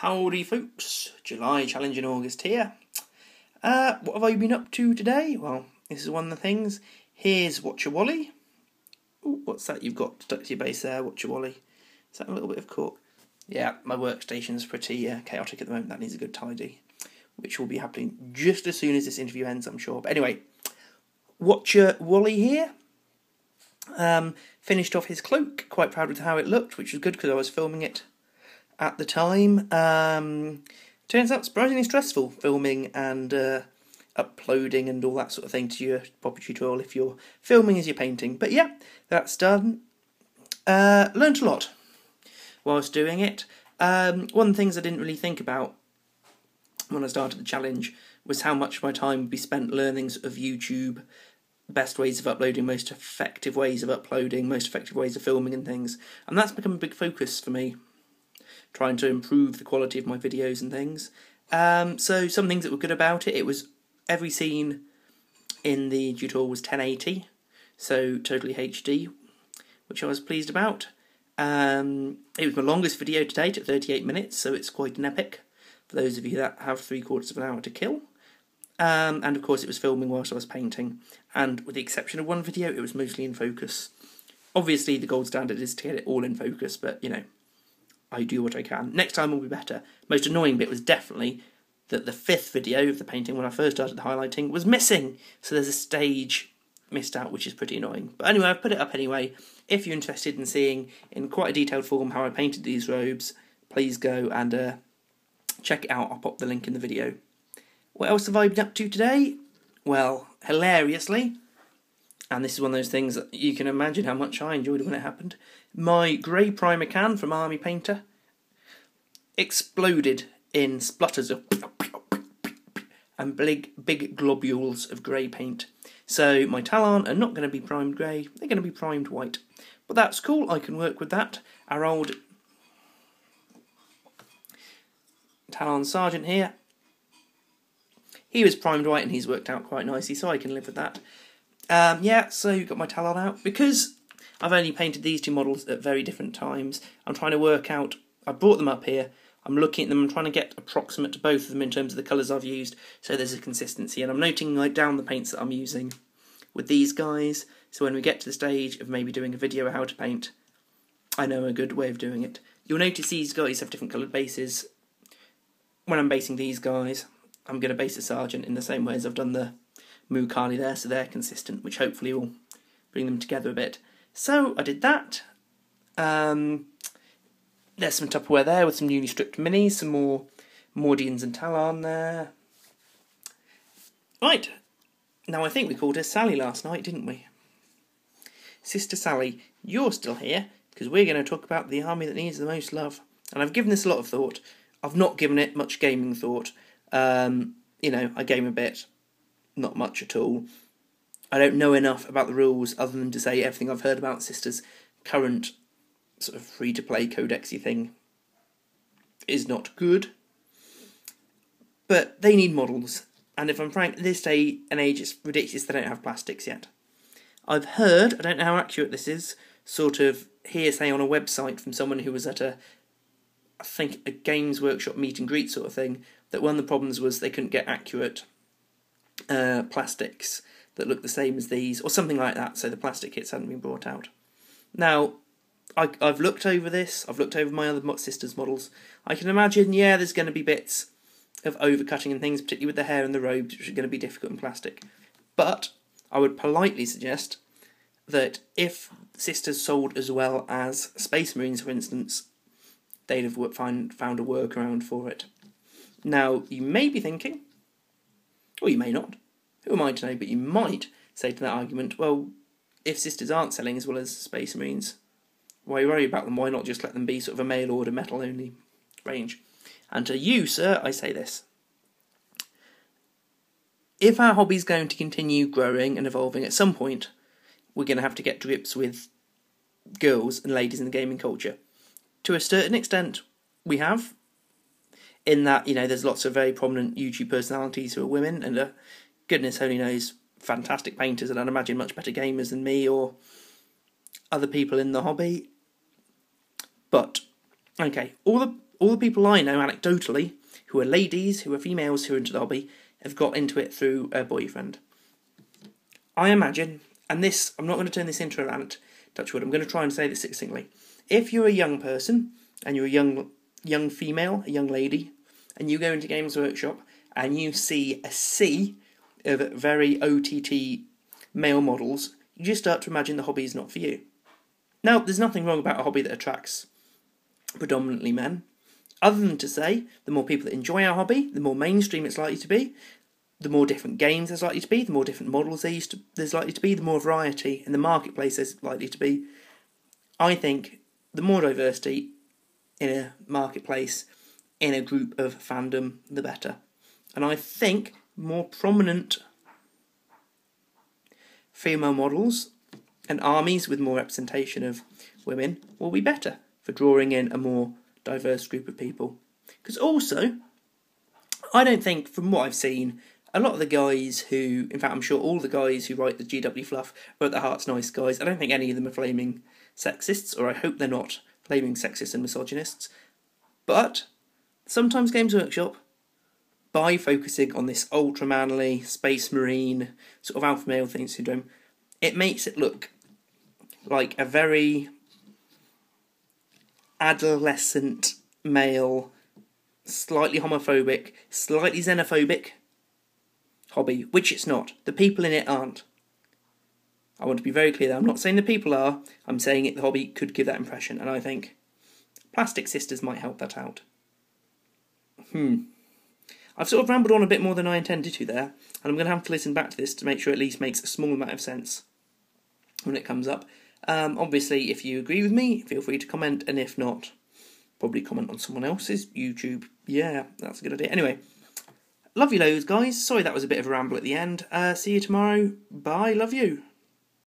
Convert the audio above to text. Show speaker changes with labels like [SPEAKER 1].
[SPEAKER 1] Howdy folks, July challenge in August here. What have I been up to today? Well, this is one of the things. Here's Watcher Wally. Ooh, what's that you've got stuck to your base there, Watcher Wally? Is that a little bit of cork? Yeah, my workstation's pretty chaotic at the moment. That needs a good tidy, which will be happening just as soon as this interview ends, I'm sure. But anyway, Watcher Wally here. Finished off his cloak, quite proud with how it looked, which was good because I was filming it at the time. Turns out surprisingly stressful filming and uploading and all that sort of thing to your proper tutorial if you're filming as you're painting. But yeah, that's done. Learned a lot whilst doing it. One of the things I didn't really think about when I started the challenge was how much of my time would be spent learning of YouTube, best ways of uploading, most effective ways of uploading, most effective ways of filming and things. And that's become a big focus for me, trying to improve the quality of my videos and things. So some things that were good about it, was every scene in the tutorial was 1080, so totally HD, which I was pleased about. It was my longest video to date at 38 minutes, so it's quite an epic for those of you that have 3/4 of an hour to kill. And of course it was filming whilst I was painting, and with the exception of one video, it was mostly in focus. Obviously the gold standard is to get it all in focus, but you know, I do what I can. Next time will be better. Most annoying bit was definitely that the 5th video of the painting, when I first started the highlighting, was missing. So there's a stage missed out, which is pretty annoying. But anyway, I've put it up anyway. If you're interested in seeing in quite a detailed form how I painted these robes, please go and check it out. I'll pop the link in the video. What else have I been up to today? Well, hilariously, and this is one of those things that you can imagine how much I enjoyed when it happened, my grey primer can from Army Painter exploded in splutters of and big globules of grey paint. So my Talon are not going to be primed grey, they're going to be primed white. But that's cool, I can work with that. Our old Talon Sergeant here, he was primed white and he's worked out quite nicely, so I can live with that. Yeah, so got my Talon out. Because I've only painted these two models at very different times, I'm trying to work out, I brought them up here, I'm looking at them, I'm trying to get approximate to both of them in terms of the colours I've used, so there's a consistency, and I'm noting like down the paints that I'm using with these guys, so when we get to the stage of maybe doing a video of how to paint, I know a good way of doing it. You'll notice these guys have different coloured bases. When I'm basing these guys, I'm going to base the Sergeant in the same way as I've done the Mukali there, so they're consistent, which hopefully will bring them together a bit. So I did that. There's some Tupperware there with some newly stripped minis, some more Mordians and Talon there. Right, now I think we called her Sally last night, didn't we? Sister Sally, you're still here, because we're going to talk about the army that needs the most love. And I've given this a lot of thought. I've not given it much gaming thought. You know, I game a bit, not much at all. I don't know enough about the rules other than to say everything I've heard about Sister's current sort of free-to-play codexy thing is not good. But they need models, and if I'm frank, at this day and age it's ridiculous they don't have plastics yet. I've heard, I don't know how accurate this is, sort of hearsay on a website from someone who was at I think a Games Workshop meet and greet sort of thing, that one of the problems was they couldn't get accurate plastics that looked the same as these, or something like that, so the plastic kits hadn't been brought out. Now, I've looked over this, I've looked over my other sisters' models. I can imagine, yeah, there's going to be bits of overcutting and things, particularly with the hair and the robes, which are going to be difficult in plastic. But I would politely suggest that if Sisters sold as well as Space Marines, for instance, they'd have found a workaround for it. Now, you may be thinking, or you may not, who am I to know, but you might say to that argument, well, if Sisters aren't selling as well as Space Marines, why worry about them? Why not just let them be sort of a mail order metal only range? And to you, sir, I say this. If our hobby's going to continue growing and evolving, at some point we're going to have to get to grips with girls and ladies in the gaming culture. To a certain extent, we have, in that, you know, there's lots of very prominent YouTube personalities who are women, and goodness only knows, fantastic painters, and I'd imagine much better gamers than me or other people in the hobby. But, okay, all all the people I know, anecdotally, who are ladies, who are females, who are into the hobby, have got into it through a boyfriend. I imagine, and this, I'm not going to turn this into a rant, touch wood, I'm going to try and say this succinctly. If you're a young person, and you're a young female, a young lady, and you go into Games Workshop, and you see a sea of very OTT male models, you just start to imagine the hobby is not for you. Now, there's nothing wrong about a hobby that attracts predominantly men, other than to say, the more people that enjoy our hobby, the more mainstream it's likely to be, the more different games there's likely to be, the more different models there's likely to be, the more variety in the marketplace there's likely to be. I think the more diversity in a marketplace, in a group of fandom, the better. And I think more prominent female models and armies with more representation of women will be better for drawing in a more diverse group of people. Because also, I don't think, from what I've seen, a lot of the guys who, in fact I'm sure all the guys who write the GW fluff are at the heart's nice guys. I don't think any of them are flaming sexists, or I hope they're not flaming sexists and misogynists. But sometimes Games Workshop, by focusing on this ultra-manly, space marine, sort of alpha male thing syndrome, it makes it look like a very adolescent male, slightly homophobic, slightly xenophobic hobby, which it's not. The people in it aren't. I want to be very clear there. I'm not saying the people are, I'm saying the hobby could give that impression, and I think Plastic Sisters might help that out. I've sort of rambled on a bit more than I intended to there, and I'm going to have to listen back to this to make sure it at least makes a small amount of sense when it comes up. Obviously, if you agree with me, feel free to comment, and if not, probably comment on someone else's YouTube. Yeah, that's a good idea. Anyway, love you loads, guys. Sorry that was a bit of a ramble at the end. See you tomorrow. Bye, love you.